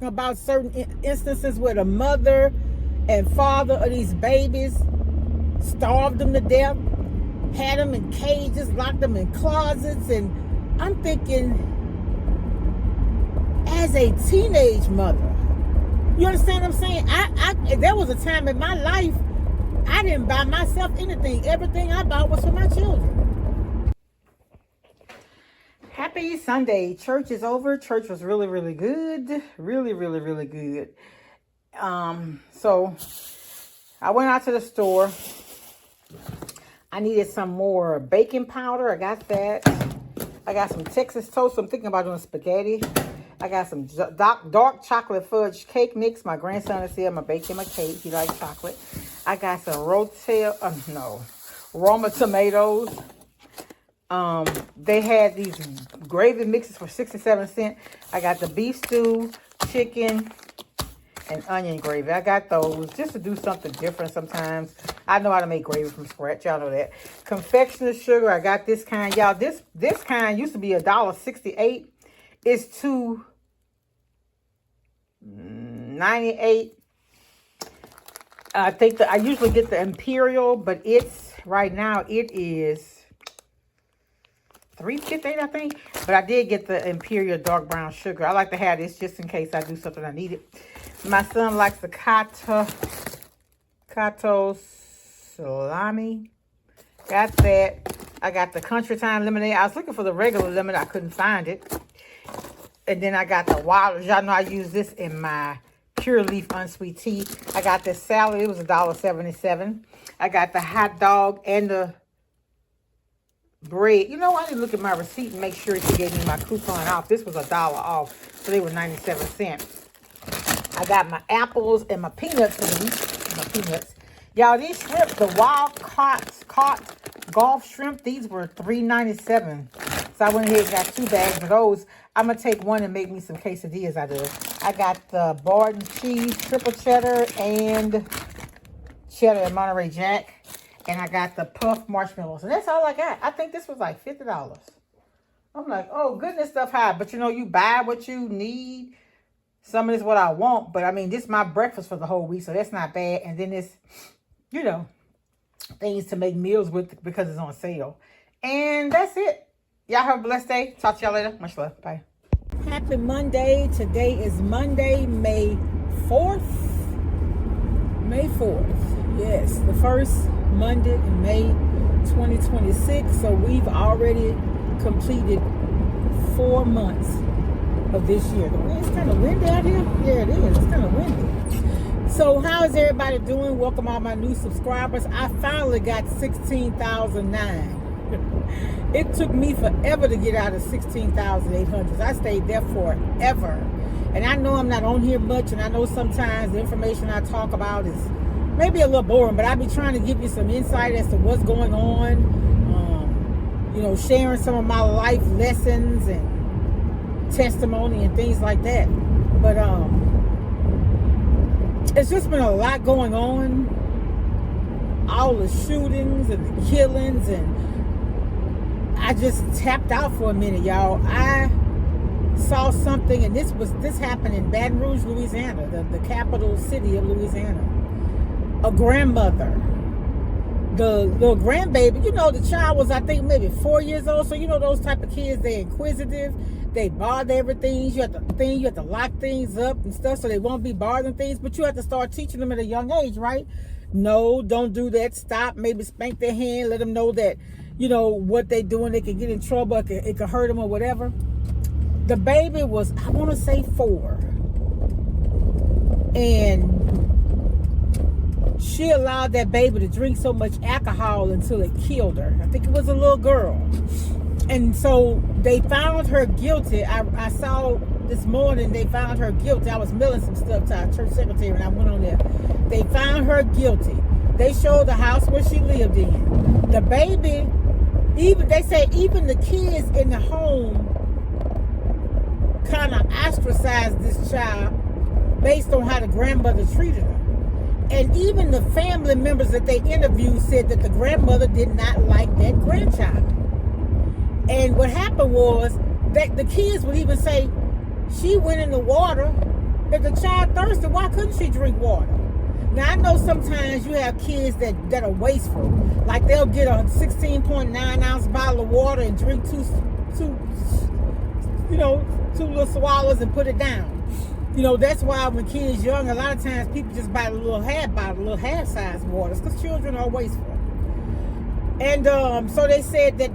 talking about certain instances where the mother and father of these babies starved them to death, had them in cages, locked them in closets. And I'm thinking, as a teenage mother, you understand what I'm saying? There was a time in my life I didn't buy myself anything. Everything I bought was for my children. Happy Sunday. Church is over. Church was really, really good. Really, really, really good. So I went out to the store. I needed some more baking powder. I got that. I got some Texas toast. I'm thinking about doing spaghetti. I got some dark chocolate fudge cake mix. My grandson is here. I'm going to bake him a cake. He likes chocolate. I got some Roma tomatoes. They had these gravy mixes for 67 cents. I got the beef stew, chicken, and onion gravy. I got those just to do something different sometimes. I know how to make gravy from scratch. Y'all know that. Confectioner's sugar. I got this kind. Y'all, this kind used to be $1.68. It's $2.98. I think that I usually get the Imperial, but it's right now it is $3.58, I think. But I did get the Imperial dark brown sugar. I like to have this just in case I do something I need it. My son likes the Cato salami. Got that. I got the Country Time lemonade. I was looking for the regular lemonade. I couldn't find it. And then I got the Wilders. Y'all know I use this in my pure leaf unsweet tea. I got this salad. It was $1.77. I got the hot dog and the bread. You know, I didn't look at my receipt and make sure she gave me my coupon off. This was $1 off, so they were 97 cents. I got my apples and my peanuts for the week. My peanuts. Y'all, these shrimp, the wild caught Gulf shrimp, these were $3.97. So I went ahead and got 2 bags of those. I'm going to take one and make me some quesadillas out of it. I got the Barton cheese, triple cheddar, and cheddar and Monterey Jack. And I got the puff marshmallows. And that's all I got. I think this was like $50. I'm like, oh, goodness, stuff high. But, you know, you buy what you need. Some of this is what I want. But, I mean, this is my breakfast for the whole week. So that's not bad. And then it's, you know, things to make meals with because it's on sale. And that's it. Y'all have a blessed day. Talk to y'all later. Much love. Bye. Happy Monday. Today is Monday, May 4th. May 4th. Yes, the first Monday in May 2026. So we've already completed 4 months of this year. It's kind of windy out here. Yeah, it is. It's kind of windy. So how is everybody doing? Welcome all my new subscribers. I finally got 16,009. It took me forever to get out of 16,800. I stayed there forever. And I know I'm not on here much, and I know sometimes the information I talk about is maybe a little boring, but I be trying to give you some insight as to what's going on. You know, sharing some of my life lessons and testimony and things like that. But it's just been a lot going on. All the shootings and the killings, and I just tapped out for a minute, y'all. I saw something, and this happened in Baton Rouge, Louisiana, the capital city of Louisiana. A grandmother, the little grandbaby, you know, the child was, I think, maybe 4 years old. So you know those type of kids, they're inquisitive, they bother everything. You have to lock things up and stuff so they won't be bothering things. But you have to start teaching them at a young age, right? No, don't do that. Stop. Maybe spank their hand. Let them know that, you know, what they're doing, they can get in trouble. It could hurt them or whatever. The baby was, I want to say 4. And she allowed that baby to drink so much alcohol until it killed her. I think it was a little girl. And so they found her guilty. I saw this morning they found her guilty. I was mailing some stuff to our church secretary and I went on there. They found her guilty. They showed the house where she lived in. The baby, they say even the kids in the home kind of ostracized this child based on how the grandmother treated her. And even the family members that they interviewed said that the grandmother did not like that grandchild. And what happened was that the kids would even say, she went in the water. The thirsty, why couldn't she drink water? Now, I know sometimes you have kids that are wasteful. Like, they'll get a 16.9 ounce bottle of water and drink two little swallows and put it down. That's why when kids young, a lot of times people just buy a little half-size waters, because children are wasteful. And so they said that,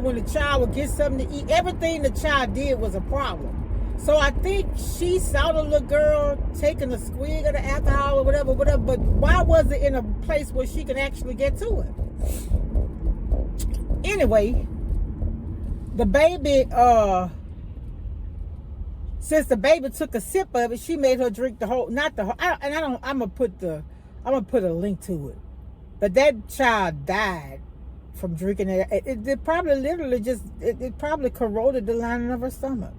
when the child would get something to eat, everything the child did was a problem. So I think she saw the little girl taking a swig of the alcohol or whatever, but why was it in a place where she could actually get to it? Anyway, the baby, since the baby took a sip of it, she made her drink the whole, not the whole, I'm gonna put a link to it. But that child died from drinking it. It probably literally it probably corroded the lining of her stomach.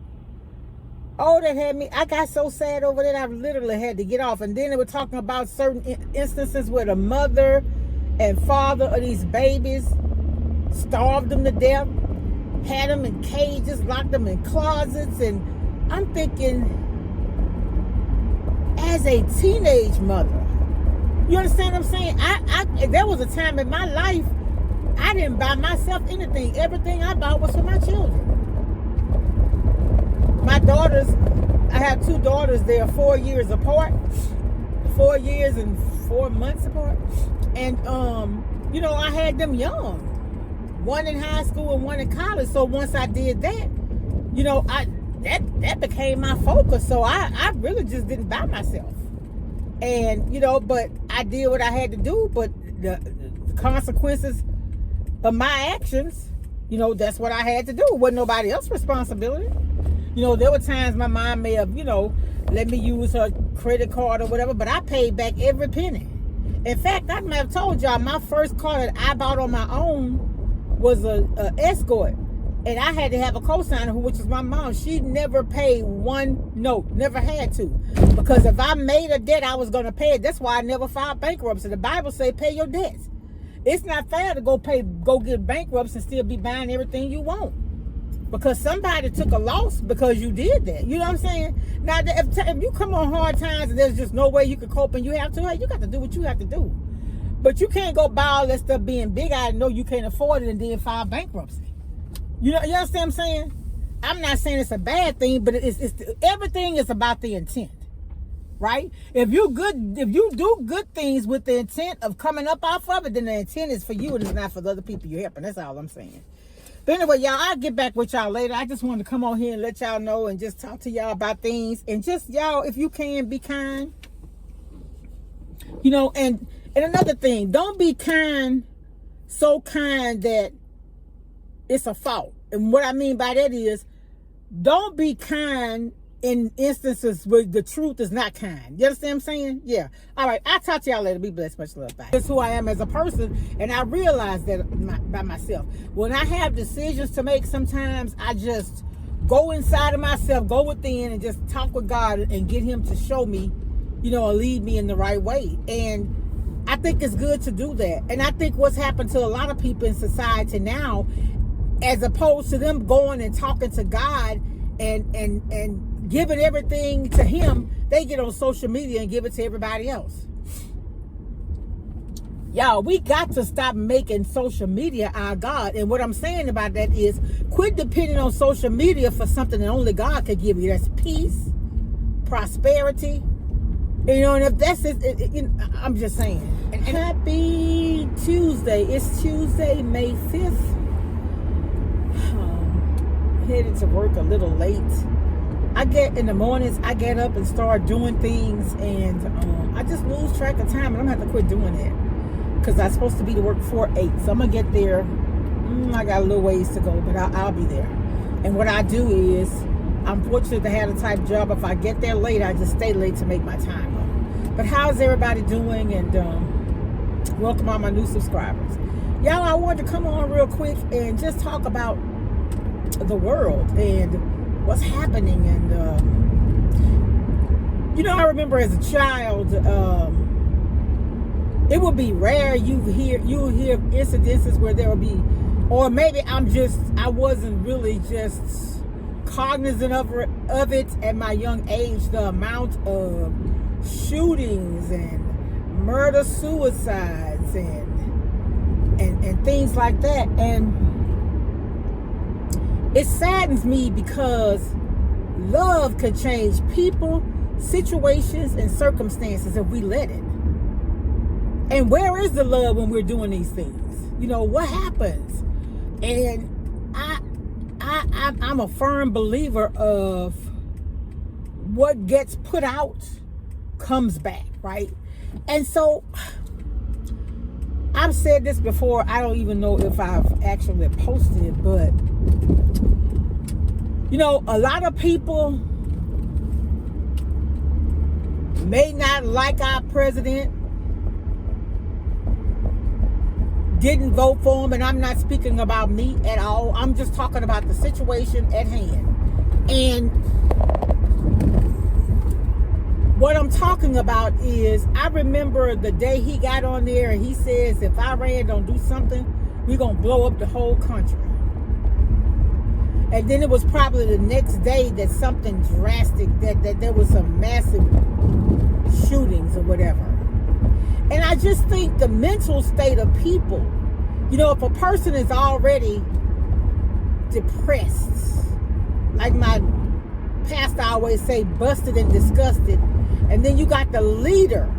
Oh, that had me, I got so sad over that I literally had to get off. And then they were talking about certain instances where the mother and father of these babies starved them to death, had them in cages, locked them in closets. And I'm thinking, as a teenage mother, you understand what I'm saying? There was a time in my life I didn't buy myself anything. Everything I bought was for my children. My daughters, I have 2 daughters. They are 4 years apart, 4 years and 4 months apart. And I had them young, one in high school and one in college. So once I did that, that became my focus. So I really just didn't buy myself. And, but I did what I had to do. But the consequences of my actions, that's what I had to do. It wasn't nobody else's responsibility. There were times my mom may have, let me use her credit card or whatever, but I paid back every penny. In fact, I might have told y'all, my first car that I bought on my own was a Escort. And I had to have a cosigner, which is my mom. She never paid one note, never had to. Because if I made a debt, I was going to pay it. That's why I never filed bankruptcy. The Bible says pay your debts. It's not fair to go get bankruptcy and still be buying everything you want. Because somebody took a loss because you did that. You know what I'm saying? Now, if you come on hard times and there's just no way you can cope and you have to, hey, you got to do what you have to do. But you can't go buy all that stuff being big-eyed and know you can't afford it and then file bankruptcy. You understand what I'm saying? I'm not saying it's a bad thing, but everything is about the intent, right? If you do good things with the intent of coming up off of it, then the intent is for you and it's not for the other people you're helping. That's all I'm saying. But anyway, y'all, I'll get back with y'all later. I just wanted to come on here and let y'all know and just talk to y'all about things. And just, y'all, if you can, be kind. And another thing, don't be kind, so kind that it's a fault. And what I mean by that is, don't be kind in instances where the truth is not kind. You understand what I'm saying? Yeah. All right. I'll talk to y'all later. Be blessed. Much love. Bye. That's who I am as a person. And I realize that by myself. When I have decisions to make, sometimes I just go inside of myself, go within and just talk with God and get him to show me, and lead me in the right way. And I think it's good to do that. And I think what's happened to a lot of people in society now, as opposed to them going and talking to God and giving everything to him, they get on social media and give it to everybody else. Y'all, we got to stop making social media our God. And what I'm saying about that is, quit depending on social media for something that only God could give you. That's peace, prosperity. And if that's it, I'm just saying. And happy Tuesday. It's Tuesday, May 5th. Headed to work a little late. In the mornings, I get up and start doing things, and I just lose track of time, and I'm going to have to quit doing that because I'm supposed to be to work 4-8. So I'm going to get there. I got a little ways to go, but I'll be there. And what I do is, I'm fortunate to have a type job. If I get there late, I just stay late to make my time up. But how's everybody doing? And welcome all my new subscribers. Y'all, I wanted to come on real quick and just talk about the world and what's happening. And I remember as a child, it would be rare you'll hear incidences where there will be, or maybe I wasn't really just cognizant of it at my young age, the amount of shootings and murder suicides and things like that. And it saddens me because love could change people, situations, and circumstances if we let it. And where is the love when we're doing these things? You know, what happens? And I'm a firm believer of what gets put out comes back, right? And so I've said this before. I don't even know if I've actually posted it, but you know, a lot of people may not like our president, didn't vote for him, and I'm not speaking about me at all. I'm just talking about the situation at hand. And what I'm talking about is, I remember the day he got on there and he says, if Iran don't do something, we're going to blow up the whole country. And then it was probably the next day that something drastic, that there was some massive shootings or whatever. And I just think the mental state of people, you know, if a person is already depressed, like my pastor always say, busted and disgusted, and then you got the leader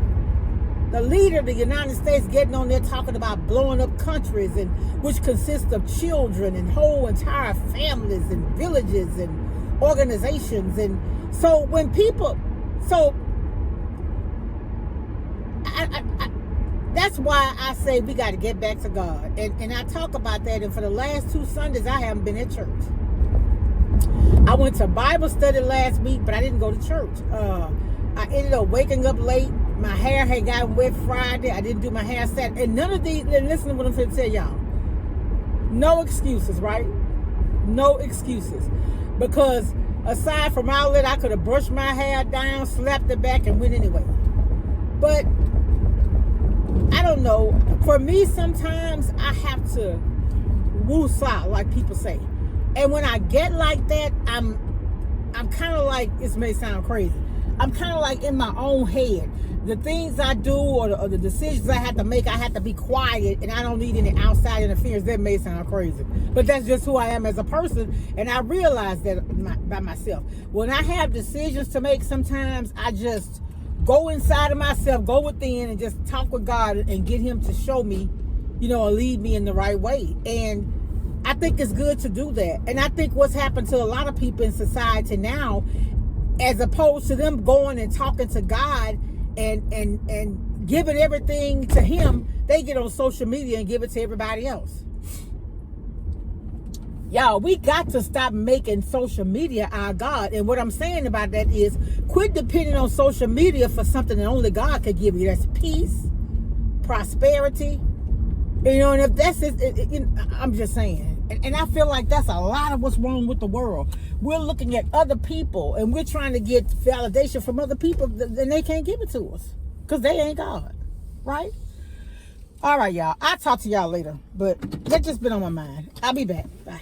of the United States getting on there talking about blowing up countries, and which consists of children and whole entire families and villages and organizations. And so when people, so that's why I say we got to get back to God. And I talk about that. And for the last 2 Sundays, I haven't been at church. I went to Bible study last week, but I didn't go to church. I ended up waking up late. My hair had gotten wet Friday. I didn't do my hair Saturday. And none of these, listen to what I'm going to tell y'all. No excuses, right? No excuses. Because aside from outlet, I could have brushed my hair down, slapped it back, and went anyway. But I don't know. For me, sometimes I have to woosah, like people say. And when I get like that, I'm kind of like, this may sound crazy, I'm kind of like in my own head. The things I do or the decisions I have to make, I have to be quiet, and I don't need any outside interference. That may sound crazy, but that's just who I am as a person. And I realize that by myself. When I have decisions to make, sometimes I just go inside of myself, go within, and just talk with God and get him to show me, you know, or lead me in the right way. And I think it's good to do that. And I think what's happened to a lot of people in society now, as opposed to them going and talking to God and giving everything to him, they get on social media and give it to everybody else. Y'all, we got to stop making social media our God. And what I'm saying about that is, quit depending on social media for something that only God could give you. That's peace, prosperity. You know, and if that's it, I'm just saying. And I feel like that's a lot of what's wrong with the world. We're looking at other people and we're trying to get validation from other people, and they can't give it to us because they ain't God, right? All right, y'all. I'll talk to y'all later, but that's just been on my mind. I'll be back. Bye.